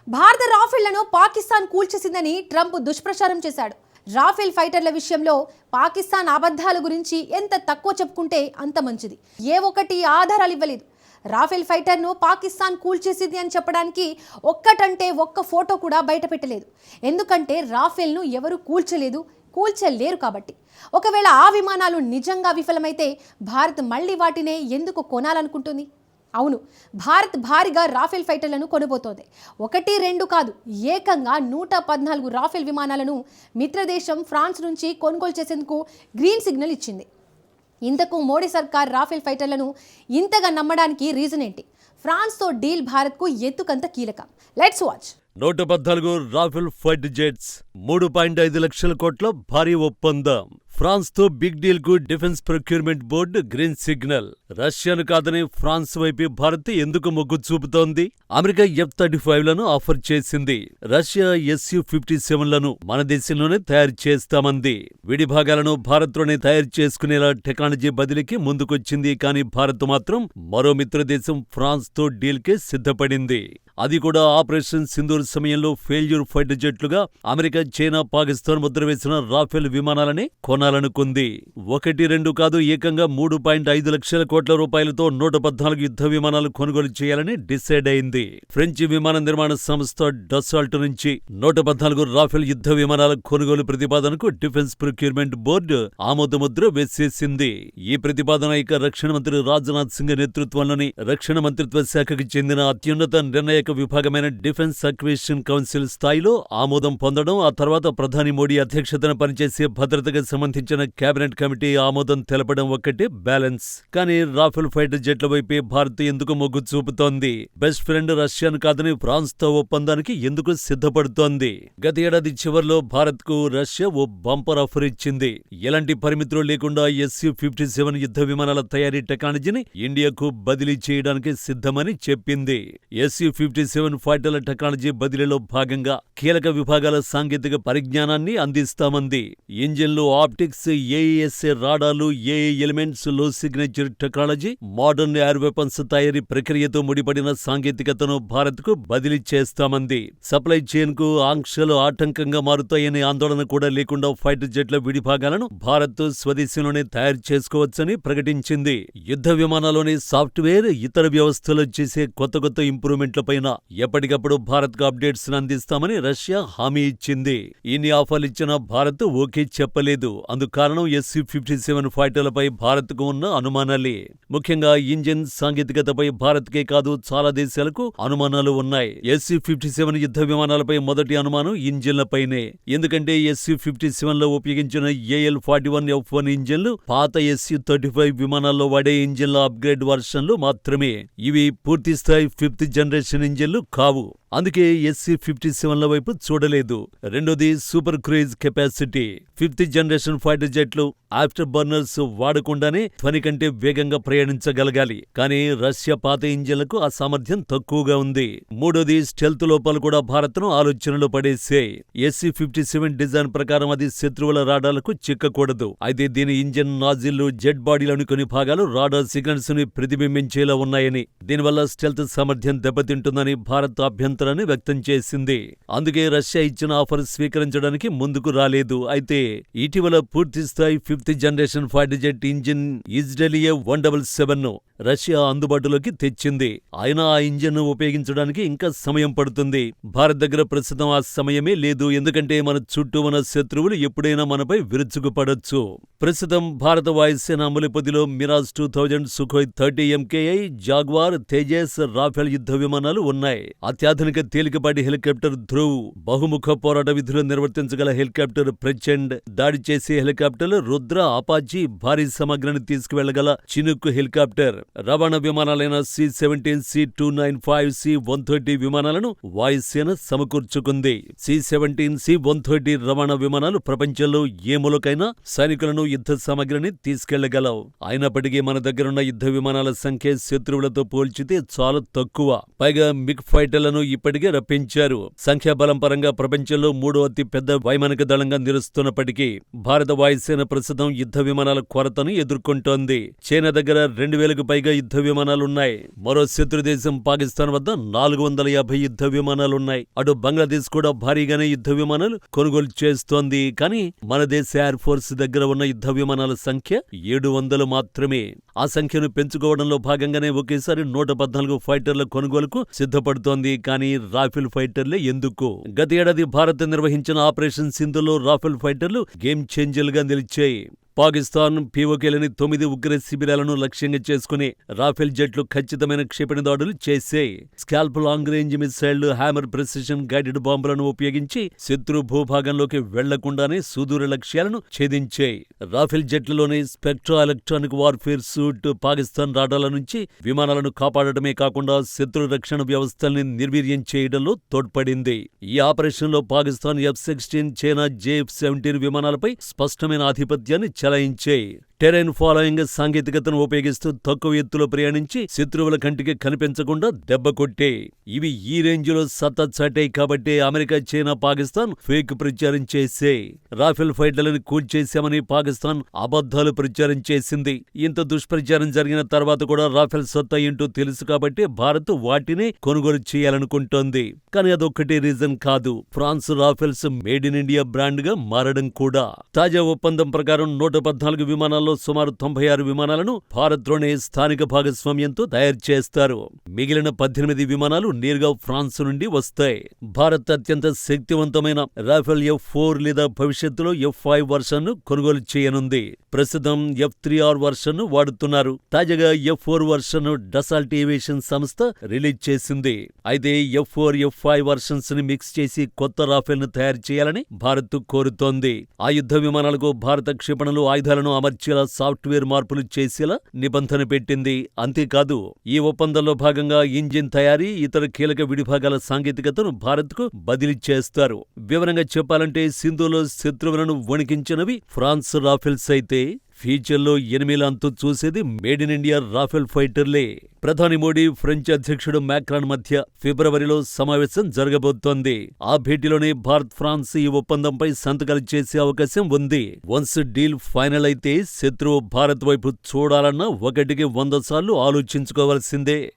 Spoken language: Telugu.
భారత రాఫెళ్లను పాకిస్తాన్ కూల్చేసిందని ట్రంప్ దుష్ప్రచారం చేశాడు. రాఫెల్ ఫైటర్ల విషయంలో పాకిస్తాన్ అబద్ధాల గురించి ఎంత తక్కువ చెప్పుకుంటే అంత మంచిది. ఏ ఒక్కటి ఆధారాలు ఇవ్వలేదు. రాఫెల్ ఫైటర్ను పాకిస్తాన్ కూల్చేసింది అని చెప్పడానికి ఒక్కటంటే ఒక్క ఫోటో కూడా బయట పెట్టలేదు. ఎందుకంటే రాఫెల్ను ఎవరు కూల్చలేరు కాబట్టి. ఒకవేళ ఆ విమానాలు నిజంగా విఫలమైతే భారత్ మళ్ళీ వాటినే ఎందుకు కొనాలనుకుంటుంది? అవును, భారత్ భారీగా రాఫెల్ ఫైటర్లను కొనబోతోంది. 1-2 కాదు, ఏకంగా 114 రాఫెల్ విమానాలను మిత్రదేశం ఫ్రాన్స్ నుంచి కొనుగోలు చేసేందుకు గ్రీన్ సిగ్నల్ ఇచ్చింది. ఇంతకు మోడీ సర్కార్ రాఫెల్ ఫైటర్లను ఇంతగా నమ్మడానికి రీజన్ ఏంటి? ఫ్రాన్స్తో డీల్ భారత్కు ఎందుకంత కీలకం? Let's watch. 114 Rafale fighter jets, 3.5 లక్షల కోట్ల భారీ ఒప్పందం. ఫ్రాన్స్ తో బిగ్ డీల్ కు defence procurement board green signal. రష్యాను కాదని ఫ్రాన్స్ వైపు భారత్ ఎందుకు మొగ్గు చూపుతోంది? అమెరికా F-35లను ఆఫర్ చేసింది. రష్యా Su-57లను మన దేశంలోనే తయారు చేస్తామంది. విడి భాగాలను భారత్లోనే తయారు చేసుకునేలా టెక్నాలజీ బదిలీకి ముందుకొచ్చింది. కానీ భారత్ మాత్రం మరో మిత్రదేశం ఫ్రాన్స్ తో డీల్ కే సిద్ధపడింది. అది కూడా ఆపరేషన్ సింధూర్ సమయంలో ఫెయిల్యూర్ ఫైటర్ జెట్లుగా అమెరికా, చైనా, పాకిస్తాన్ ముద్ర వేసిన రాఫెల్ విమానాలని కొనాలనుకుంది. 1-2 కాదు, ఏకంగా 3.5 లక్షల కోట్ల రూపాయలతో 114 యుద్ధ విమానాలు కొనుగోలు చేయాలని డిసైడ్ అయింది. ఫ్రెంచ్ విమాన నిర్మాణ సంస్థ డసాల్ట్ నుంచి 114 రాఫెల్ యుద్ధ విమానాల కొనుగోలు ప్రతిపాదనకు డిఫెన్స్ ప్రొక్యూర్మెంట్ బోర్డు ఆమోదముద్ర వేసేసింది. ఈ ప్రతిపాదన ఇక రక్షణ మంత్రి రాజ్నాథ్ సింగ్ నేతృత్వంలోని రక్షణ మంత్రిత్వ శాఖకు చెందిన అత్యున్నత నిర్ణయ విభాగమైన డిఫెన్స్ అక్విజిషన్ కౌన్సిల్ స్థాయిలో ఆమోదం పొందడం, ఆ తర్వాత ప్రధాని మోడీ అధ్యక్షతన పనిచేసే భద్రతకు సంబంధించిన కేబినెట్ కమిటీ ఆమోదం తెలపడం ఒక్కటే బ్యాలెన్స్. కానీ రాఫెల్ ఫైటర్ జెట్ల వైపే భారత్ ఎందుకు మొగ్గు చూపుతోంది? బెస్ట్ ఫ్రెండ్ రష్యాను కాదని ఫ్రాన్స్ తో ఒప్పందానికి ఎందుకు సిద్ధపడుతోంది? గత ఏడాది చివర్లో భారత్ కు రష్యా ఓ బంపర్ ఆఫర్ ఇచ్చింది. ఎలాంటి పరిమితులు లేకుండా Su-57 యుద్ధ విమానాల తయారీ టెక్నాలజీని ఇండియాకు బదిలీ చేయడానికి సిద్ధమని చెప్పింది. Su-57 ఫైటర్ల టెక్నాలజీ బదిలీలో భాగంగా కీలక విభాగాల సాంకేతిక పరిజ్ఞానాన్ని అందిస్తామంది. ఇంజిన్లు, ఆప్టిక్స్, ఏఈఎస్ఏ రాడార్లు, ఏఏ ఎలిమెంట్స్, లో signature technology, modern air weapons తయారీ ప్రక్రియతో ముడిపడిన సాంకేతికతను భారత్ కు బదిలీ చేస్తామంది. సప్లై చైన్ కు ఆంక్షలు ఆటంకంగా మారుతాయనే ఆందోళన కూడా లేకుండా ఫైటర్ జెట్ల విడిభాగాలను భారత్ స్వదేశంలోనే తయారు చేసుకోవచ్చని ప్రకటించింది. యుద్ధ విమానాల్లోని సాఫ్ట్వేర్, ఇతర వ్యవస్థలు చేసే కొత్త ఇంప్రూవ్మెంట్లపై ఎప్పటికప్పుడు భారత్ కు అప్డేట్స్ అందిస్తామని రష్యా హామీ ఇచ్చింది. ఇన్ని ఆఫర్లు ఇచ్చిన భారత్ ఓకే చెప్పలేదు. అందుకు కారణం Su-57 ఫైటర్లపై భారత్ కు ఉన్న అనుమానాలే. ముఖ్యంగా ఇంజిన్ సాంకేతికతపై భారత్ కే కాదు, చాలా దేశాలకు అనుమానాలు ఉన్నాయి. Su-57 యుద్ధ విమానాలపై మొదటి అనుమానం ఇంజిన్లపైనే. ఎందుకంటే Su-57 లో ఉపయోగించిన AL-41F1 ఇంజిన్లు పాత Su-35 విమానాల్లో వాడే ఇంజిన్ల అప్గ్రేడ్ వర్షన్లు మాత్రమే. ఇవి పూర్తిస్థాయి 5th జనరేషన్ ఇంజిన్లు కావు. అందుకే Su-57ల వైపు చూడలేదు. రెండోది super cruise capacity. 5th generation fighter జెట్లు ఆఫ్టర్ బర్నర్స్ వాడకుండానే ధ్వని కంటే వేగంగా ప్రయాణించగలగాలి. కానీ రష్యా పాత ఇంజిన్లకు ఆ సామర్థ్యం తక్కువగా ఉంది. మూడోది స్టెల్త్ లోపాలు కూడా భారత్ను ఆలోచనలో పడేశాయి. Su-57 డిజైన్ ప్రకారం అది శత్రువుల రాడార్లకు చిక్కకూడదు. అయితే దీని ఇంజిన్, నాజిల్లు, జెట్ బాడీలోని కొన్ని భాగాలు రాడార్ సిగ్నల్స్ ని ప్రతిబింబించేలా ఉన్నాయని, దీనివల్ల స్టెల్త్ సామర్థ్యం దెబ్బతింటుందని భారత్ అభ్యంతరాన్ని వ్యక్తం చేసింది. అందుకే రష్యా ఇచ్చిన ఆఫర్ స్వీకరించడానికి ముందుకు రాలేదు. అయితే ఇటీవల పూర్తిస్థాయి 5th generation fighter jet engine Israel 177 Russia అందుబాటులోకి తెచ్చింది. అయినా ఆ ఇంజిన్ ఉపయోగించడానికి ఇంకా సమయం పడుతుంది. భారత్ దగ్గర ప్రస్తుతం ఆ సమయమే లేదు. ఎందుకంటే మన చుట్టూ ఉన్న శత్రువులు ఎప్పుడైనా మనపై విరుచుకుపడొచ్చు. ప్రస్తుతం భారత వాయుసేన అమలుపొదిలో Mirage 2000, Sukhoi 30 MKI, Jaguar, Tejas, Rafale యుద్ధ విమానాలు ఉన్నాయి. అత్యాధునిక తేలికపాటి హెలికాప్టర్ ధ్రువ్, బహుముఖ పోరాట విధులు నిర్వర్తించగల హెలికాప్టర్ ప్రచండ్, దాడి చేసే హెలికాప్టర్లు రుద్ర, అపాచీ, భారీ సామగ్రిని తీసుకువెళ్లగల చినుక్ హెలికాప్టర్, రవాణా విమానాలైన C-17, C-295, C-130 విమానాలను వాయుసేన సమకూర్చుకుంది. C-17, C-130 రవాణా విమానాలు ప్రపంచంలో ఏ మూలకైనా సైనికులను, యుద్ధ సామగ్రిని తీసుకెళ్లగలవు. అయినప్పటికీ మన దగ్గరున్న యుద్ధ విమానాల సంఖ్య శత్రువులతో పోల్చితే చాలా తక్కువ. పైగా మిగ్ ఫైటర్లను ఇప్పటికే రప్పించారు. సంఖ్యాబలం పరంగా ప్రపంచంలో మూడో అతి పెద్ద వైమానిక దళంగా నిలుస్తున్నప్పటికీ భారత వాయుసేన ప్రస్తుతం యుద్ధ విమానాల కొరతను ఎదుర్కొంటోంది. చైనా దగ్గర 2000కు పైగా యుద్ధ విమానాలున్నాయి. మరో శత్రుదేశం పాకిస్తాన్ వద్ద 450 యుద్ధ విమానాలున్నాయి. అటు బంగ్లాదేశ్ కూడా భారీగానే యుద్ధ విమానాలు కొనుగోలు చేస్తోంది. కానీ మన దేశ ఎయిర్ ఫోర్స్ దగ్గర ఉన్న యుద్ధ విమానాల సంఖ్య 700 మాత్రమే. ఆ సంఖ్యను పెంచుకోవడంలో భాగంగానే ఒకేసారి 114 ఫైటర్ల కొనుగోలుకు సిద్ధపడుతోంది. కానీ రాఫెల్ ఫైటర్లే ఎందుకు? గత ఏడాది భారత్ నిర్వహించిన ఆపరేషన్ సింధులో రాఫెల్ ఫైటర్లు గేమ్ చేంజర్లుగా నిలిచాయి. పాకిస్తాన్ పీఓకేలని 9 ఉగ్ర శిబిరాలను లక్ష్యంగా చేసుకుని రాఫెల్ జెట్లు ఖచ్చితమైన క్షిపణి దాడులు చేశాయి. స్కాల్ప్ లాంగ్ రేంజ్ మిసైళ్లు, హ్యామర్ ప్రెసిషన్ గైడెడ్ బాంబులను ఉపయోగించి శత్రు భూభాగంలోకి వెళ్లకుండానే సుదూర లక్ష్యాలను ఛేదించాయి. రాఫెల్ జెట్లలోని Spectra electronic warfare suite Pakistan రాడాల నుంచి విమానాలను కాపాడటమే కాకుండా శత్రు రక్షణ వ్యవస్థల్ని నిర్వీర్యం చేయడంలో తోడ్పడింది. ఈ ఆపరేషన్లో పాకిస్తాన్ F-16, చైనా JF-17 విమానాలపై స్పష్టమైన ఆధిపత్యాన్ని చలాయించాయి. టెరైన్ ఫాలోయింగ్ సాంకేతికతను ఉపయోగిస్తూ తక్కువ ఎత్తులో ప్రయాణించి శత్రువుల కంటికి కనిపించకుండా దెబ్బ కొట్టే. ఇవి ఈ రేంజ్లో సత్తా చాటాయి కాబట్టి అమెరికా, చైనా, పాకిస్తాన్ ఫేక్ ప్రచారం చేసే. రాఫెల్ ఫైటర్లను కూల్చేశామని పాకిస్తాన్ అబద్ధాలు ప్రచారం చేసింది. ఇంత దుష్ప్రచారం జరిగిన తర్వాత కూడా రాఫెల్ సత్తా ఏంటో తెలుసు కాబట్టి భారత్ వాటినే కొనుగోలు చేయాలనుకుంటోంది. కానీ అదొక్కటే రీజన్ కాదు. France rafales made in India brand గా మారడం కూడా. తాజా ఒప్పందం ప్రకారం 114 విమానాల్లో సుమారు 96 విమానాలను భారత్లోనే స్థానిక భాగస్వామ్యంతో తయారు చేస్తారు. మిగిలిన 18 విమానాలు నేరుగా ఫ్రాన్స్ నుండి వస్తాయి. భారత్ అత్యంత శక్తివంతమైన రాఫెల్ F-4 లేదా భవిష్యత్తులో F-5 వర్షన్ను కొనుగోలు చేయనుంది. ప్రస్తుతం F-3R వర్షన్ను వాడుతున్నారు. తాజాగా F-4 వర్షన్ను డసాల్ట్ ఏవియేషన్ సంస్థ రిలీజ్ చేసింది. అయితే F-4, F-5 వర్షన్స్ ని మిక్స్ చేసి కొత్త రాఫెల్ ను తయారు చేయాలని భారత్ కోరుతోంది. ఆ యుద్ధ విమానాలకు భారత క్షిపణులు, ఆయుధాలను అమర్చేలా సాఫ్ట్వేర్ మార్పులు చేసేలా నిబంధన పెట్టింది. అంతేకాదు, ఈ ఒప్పందంలో భాగంగా ఇంజిన్ తయారీ, ఇతర కీలక విడిభాగాల సాంకేతికతను భారత్కు బదిలీ చేస్తారు. వివరంగా చెప్పాలంటే సింధులో శత్రువులను వణికించినవి ఫ్రాన్స్ రాఫెల్స్ అయితే ఫ్యూచర్లో ఎనిమిల అంతు చూసేది మేడ్ ఇన్ ఇండియా రాఫెల్ ఫైటర్లే. ప్రధాని మోడీ, ఫ్రెంచ్ అధ్యక్షుడు మ్యాక్రాన్ మధ్య ఫిబ్రవరిలో సమావేశం జరగబోతోంది. ఆ భేటీలోనే భారత్, ఫ్రాన్స్ ఈ ఒప్పందంపై సంతకాలు చేసే అవకాశం ఉంది. వన్స్ డీల్ ఫైనల్ అయితే శత్రువు భారత్ వైపు చూడాలన్నా 1కి 100 సార్లు ఆలోచించుకోవాల్సిందే.